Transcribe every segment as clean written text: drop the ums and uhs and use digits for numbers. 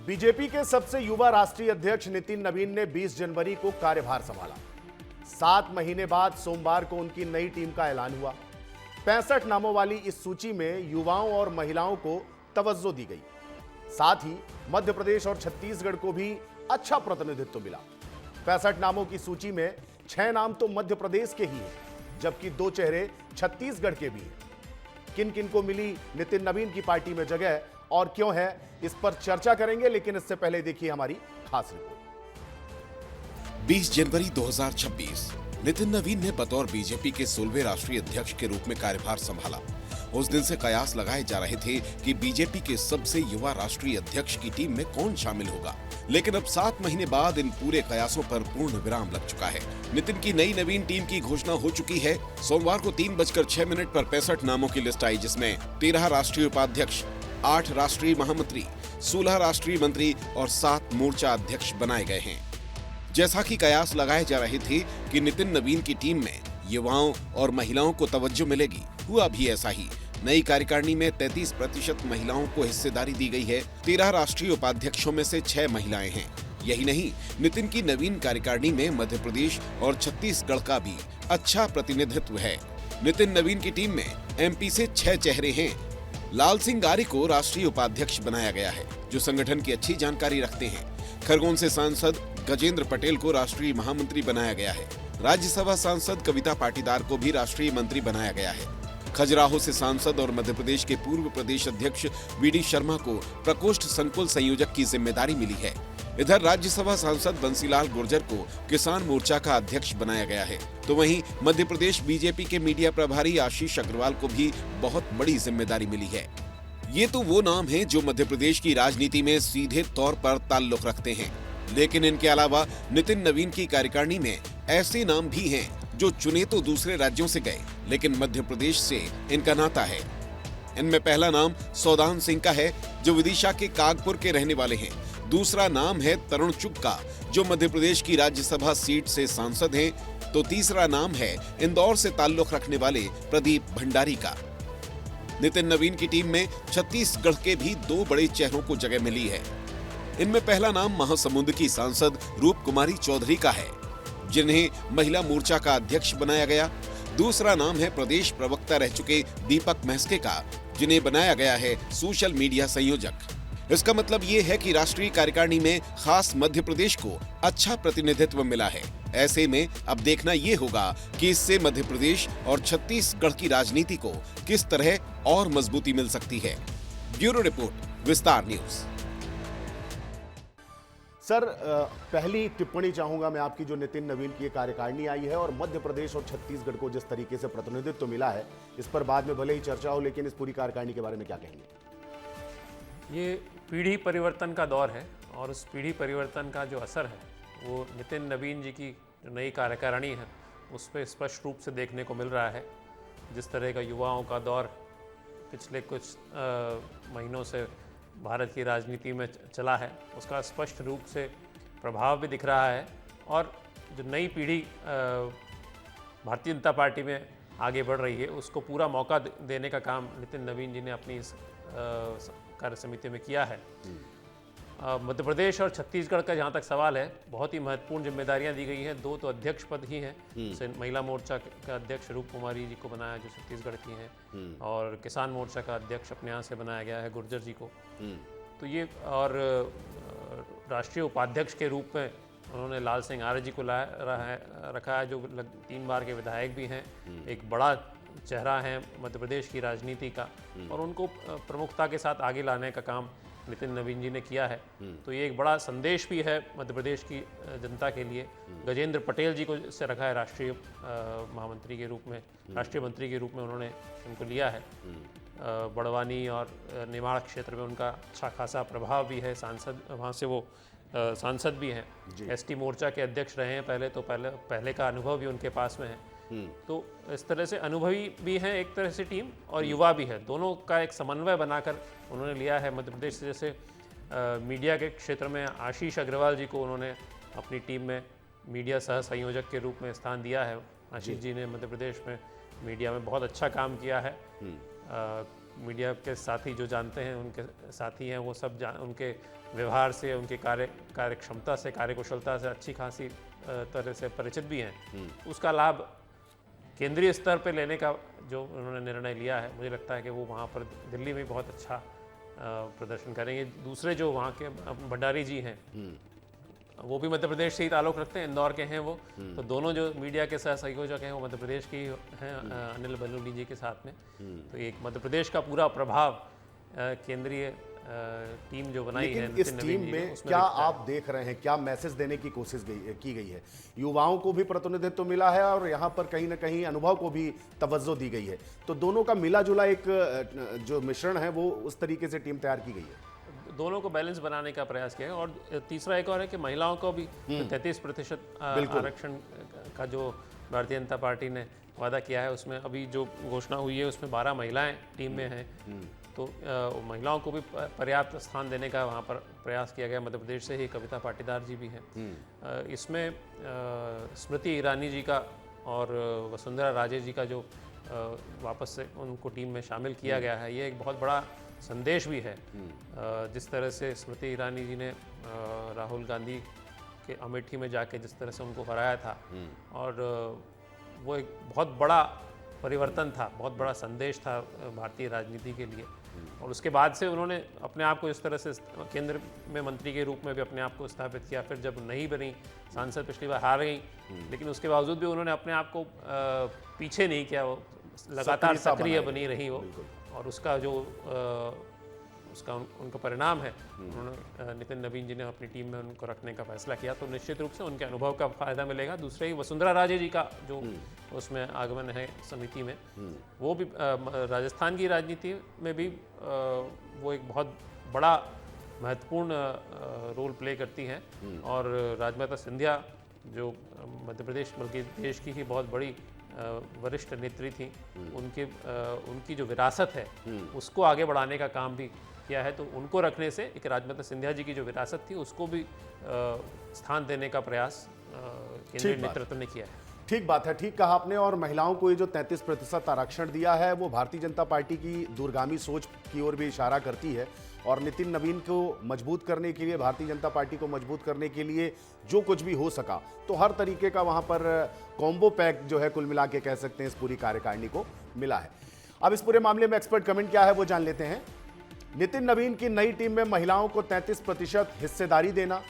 BJP के सबसे युवा राष्ट्रीय अध्यक्ष नितिन नवीन ने 20 जनवरी को कार्यभार संभाला। 7 महीने बाद सोमवार को उनकी नई टीम का ऐलान हुआ। 65 नामों वाली इस सूची में युवाओं और महिलाओं को तवज्जो दी गई। साथ ही मध्य प्रदेश और छत्तीसगढ़ को भी अच्छा प्रतिनिधित्व मिला। 65 नामों की सूची में 6 नाम तो मध्य प्रदेश के ही हैं, जबकि 2 चेहरे छत्तीसगढ़ के भी हैं। किन किन को मिली नितिन नवीन की पार्टी में जगह और क्यों है, इस पर चर्चा करेंगे, लेकिन इससे पहले देखिए हमारी खास रिपोर्ट। 20 जनवरी 2026 नितिन नवीन ने बतौर बीजेपी के 16वें राष्ट्रीय अध्यक्ष के रूप में कार्यभार संभाला। उस दिन से कयास लगाए जा रहे थे कि बीजेपी के सबसे युवा राष्ट्रीय अध्यक्ष की टीम में कौन शामिल होगा, लेकिन अब 7 महीने बाद इन पूरे कयासों पर पूर्ण विराम लग चुका है। नितिन की नई नवीन टीम की घोषणा हो चुकी है। सोमवार को 3:06 पर 65 नामों की लिस्ट आई, जिसमें 13 राष्ट्रीय उपाध्यक्ष, 8 राष्ट्रीय महामंत्री, 16 राष्ट्रीय मंत्री और 7 मोर्चा अध्यक्ष बनाए गए हैं। जैसा कि कयास लगाए जा रहे थे कि नितिन नवीन की टीम में युवाओं और महिलाओं को तवज्जो मिलेगी, हुआ भी ऐसा ही। नई कार्यकारिणी में 33% महिलाओं को हिस्सेदारी दी गई है। 13 राष्ट्रीय उपाध्यक्षों में से 6 महिलाएं हैं। यही नहीं, नितिन की नवीन कार्यकारिणी में मध्य प्रदेश और छत्तीसगढ़ का भी अच्छा प्रतिनिधित्व है। नितिन नवीन की टीम में एमपी से 6 चेहरे हैं। लाल सिंह आर्य को राष्ट्रीय उपाध्यक्ष बनाया गया है, जो संगठन की अच्छी जानकारी रखते हैं। खरगोन से सांसद गजेंद्र पटेल को राष्ट्रीय महामंत्री बनाया गया है। राज्यसभा सांसद कविता पाटीदार को भी राष्ट्रीय मंत्री बनाया गया है। खजुराहो से सांसद और मध्य प्रदेश के पूर्व प्रदेश अध्यक्ष वीडी शर्मा को प्रकोष्ठ संकुल संयोजक की जिम्मेदारी मिली है। इधर राज्यसभा सांसद बंसीलाल गुर्जर को किसान मोर्चा का अध्यक्ष बनाया गया है। तो वहीं मध्य प्रदेश बीजेपी के मीडिया प्रभारी आशीष अग्रवाल को भी बहुत बड़ी जिम्मेदारी मिली है। ये तो वो नाम हैं जो मध्य प्रदेश की राजनीति में सीधे तौर पर ताल्लुक रखते हैं, लेकिन इनके अलावा नितिन नवीन की कार्यकारिणी में ऐसे नाम भी हैं जो चुने तो दूसरे राज्यों से गए, लेकिन मध्य प्रदेश से इनका नाता है। इनमें पहला नाम सौदान सिंह का है, जो विदिशा के कागपुर के रहने वाले हैं। दूसरा नाम है तरुण चुग का, जो मध्य प्रदेश की राज्यसभा सीट से सांसद हैं। तो तीसरा नाम है इंदौर से ताल्लुक रखने वाले प्रदीप भंडारी का। नितिन नवीन की टीम में छत्तीसगढ़ के भी 2 बड़े चेहरों को जगह मिली है। इनमें पहला नाम महासमुंद की सांसद रूप कुमारी चौधरी का है, जिन्हें महिला मोर्चा का अध्यक्ष बनाया गया। दूसरा नाम है प्रदेश प्रवक्ता रह चुके दीपक महस्के का, जिन्हें बनाया गया है सोशल मीडिया संयोजक। इसका मतलब ये है कि राष्ट्रीय कार्यकारिणी में खास मध्य प्रदेश को अच्छा प्रतिनिधित्व मिला है। ऐसे में अब देखना ये होगा कि इससे मध्य प्रदेश और छत्तीसगढ़ की राजनीति को किस तरह और मजबूती मिल सकती है। ब्यूरो रिपोर्ट, विस्तार न्यूज। सर, पहली टिप्पणी चाहूंगा मैं आपकी, जो नितिन नवीन की कार्यकारिणी आई है और मध्य प्रदेश और छत्तीसगढ़ को जिस तरीके से प्रतिनिधित्व मिला है, इस पर बाद में भले ही चर्चा हो, लेकिन इस पूरी कार्यकारिणी के बारे में क्या कहेंगे? ये पीढ़ी परिवर्तन का दौर है और उस पीढ़ी परिवर्तन का जो असर है वो नितिन नवीन जी की जो नई कार्यकारिणी है उस पर स्पष्ट रूप से देखने को मिल रहा है। जिस तरह का युवाओं का दौर पिछले कुछ महीनों से भारत की राजनीति में चला है, उसका स्पष्ट रूप से प्रभाव भी दिख रहा है। और जो नई पीढ़ी भारतीय जनता पार्टी में आगे बढ़ रही है, उसको पूरा मौका देने का काम नितिन नवीन जी ने अपनी इस कार्य समिति में किया है। मध्य प्रदेश और छत्तीसगढ़ का जहाँ तक सवाल है, बहुत ही महत्वपूर्ण जिम्मेदारियां दी गई हैं। 2 तो अध्यक्ष पद ही हैं, जैसे महिला मोर्चा का अध्यक्ष रूप कुमारी जी को बनाया, जो छत्तीसगढ़ की हैं, और किसान मोर्चा का अध्यक्ष अपने यहाँ से बनाया गया है गुर्जर जी को। तो ये, और राष्ट्रीय उपाध्यक्ष के रूप में उन्होंने लाल सिंह आर्य जी को रखा है, जो 3 बार के विधायक भी हैं, एक बड़ा चेहरा है मध्य प्रदेश की राजनीति का, और उनको प्रमुखता के साथ आगे लाने का काम नितिन नवीन जी ने किया है। तो ये एक बड़ा संदेश भी है मध्य प्रदेश की जनता के लिए। गजेंद्र पटेल जी को इससे रखा है राष्ट्रीय महामंत्री के रूप में, राष्ट्रीय मंत्री के रूप में उन्होंने उनको लिया है। बड़वानी और निमाड़ क्षेत्र में उनका अच्छा खासा प्रभाव भी है। सांसद वहाँ से वो सांसद भी हैं, एसटी मोर्चा के अध्यक्ष रहे हैं पहले, तो पहले का अनुभव भी उनके पास में है। तो इस तरह से अनुभवी भी हैं एक तरह से टीम, और युवा भी है, दोनों का एक समन्वय बनाकर उन्होंने लिया है मध्य प्रदेश से। जैसे मीडिया के क्षेत्र में आशीष अग्रवाल जी को उन्होंने अपनी टीम में मीडिया सह संयोजक के रूप में स्थान दिया है। आशीष जी ने मध्य प्रदेश में मीडिया में बहुत अच्छा काम किया है। मीडिया के साथी जो जानते हैं, उनके साथी हैं, वो सब उनके व्यवहार से, उनके कार्यक्षमता से, कार्यकुशलता से अच्छी खासी तरह से परिचित भी हैं। उसका लाभ केंद्रीय स्तर पे लेने का जो उन्होंने निर्णय लिया है, मुझे लगता है कि वो वहाँ पर दिल्ली में बहुत अच्छा प्रदर्शन करेंगे। दूसरे जो वहाँ के भंडारी जी हैं, वो भी मध्य प्रदेश से ही ताल्लुक़ रखते हैं, इंदौर के हैं वो। तो दोनों जो मीडिया के सह संयोजक हैं वो मध्य प्रदेश के ही हैं, अनिल बलूनी जी के साथ में। तो एक मध्य प्रदेश का पूरा प्रभाव केंद्रीय टीम जो बनाई है लेकिन इस टीम में क्या आप देख रहे हैं, क्या मैसेज देने की कोशिश की गई है? युवाओं को भी प्रतिनिधित्व मिला है और यहाँ पर कहीं ना कहीं अनुभव को भी तवज्जो दी गई है, तो दोनों का मिला जुला एक जो मिश्रण है वो उस तरीके से टीम तैयार की गई है। दोनों को बैलेंस बनाने का प्रयास किया है। और तीसरा एक और है कि महिलाओं को भी 33% आरक्षण का जो भारतीय जनता पार्टी ने वादा किया है, उसमें अभी जो घोषणा हुई है उसमें 12 महिलाएं टीम में हैं। तो महिलाओं को भी पर्याप्त स्थान देने का वहाँ पर प्रयास किया गया। मध्य प्रदेश से ही कविता पाटीदार जी भी हैं। इसमें स्मृति ईरानी जी का और वसुंधरा राजे जी का जो वापस से उनको टीम में शामिल किया गया है, ये एक बहुत बड़ा संदेश भी है। जिस तरह से स्मृति ईरानी जी ने राहुल गांधी के अमेठी में जाके जिस तरह से उनको हराया था, और वो एक बहुत बड़ा परिवर्तन था, बहुत बड़ा संदेश था भारतीय राजनीति के लिए। और उसके बाद से उन्होंने अपने आप को इस तरह से केंद्र में मंत्री के रूप में भी अपने आप को स्थापित किया। फिर जब नहीं बनी सांसद, पिछली बार हार गई, लेकिन उसके बावजूद भी उन्होंने अपने आप को पीछे नहीं किया, वो लगातार सक्रिय बनी रही हो। और उसका जो उनका परिणाम है, उन्होंने नितिन नवीन जी ने अपनी टीम में उनको रखने का फैसला किया, तो निश्चित रूप से उनके अनुभव का फायदा मिलेगा। दूसरे ही वसुंधरा राजे जी का जो उसमें आगमन है समिति में, वो भी राजस्थान की राजनीति में भी वो एक बहुत बड़ा महत्वपूर्ण रोल प्ले करती हैं। और राजमाता सिंधिया जो मध्य प्रदेश बल्कि देश की ही बहुत बड़ी वरिष्ठ नेत्री थी, उनकी जो विरासत है उसको आगे बढ़ाने का काम भी किया है। तो उनको रखने से एक राजमाता सिंधिया जी की जो विरासत थी उसको भी स्थान देने का प्रयास केंद्रीय नेतृत्व ने किया है। ठीक बात है, ठीक कहा आपने। और महिलाओं को ये जो 33% आरक्षण दिया है वो भारतीय जनता पार्टी की दूरगामी सोच की ओर भी इशारा करती है। और नितिन नवीन को मजबूत करने के लिए, भारतीय जनता पार्टी को मजबूत करने के लिए जो कुछ भी हो सका, तो हर तरीके का वहाँ पर कॉम्बो पैक जो है कुल मिला के कह सकते हैं इस पूरी कार्यकारिणी को मिला है। अब इस पूरे मामले में एक्सपर्ट कमेंट क्या है वो जान लेते हैं। नितिन नवीन की नई टीम में महिलाओं को 33% हिस्सेदारी देना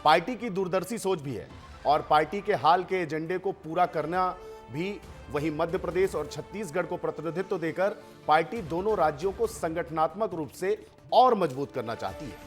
पार्टी की दूरदर्शी सोच भी है और पार्टी के हाल के एजेंडे को पूरा करना भी। वहीं मध्य प्रदेश और छत्तीसगढ़ को प्रतिनिधित्व देकर पार्टी दोनों राज्यों को संगठनात्मक रूप से और मजबूत करना चाहती है।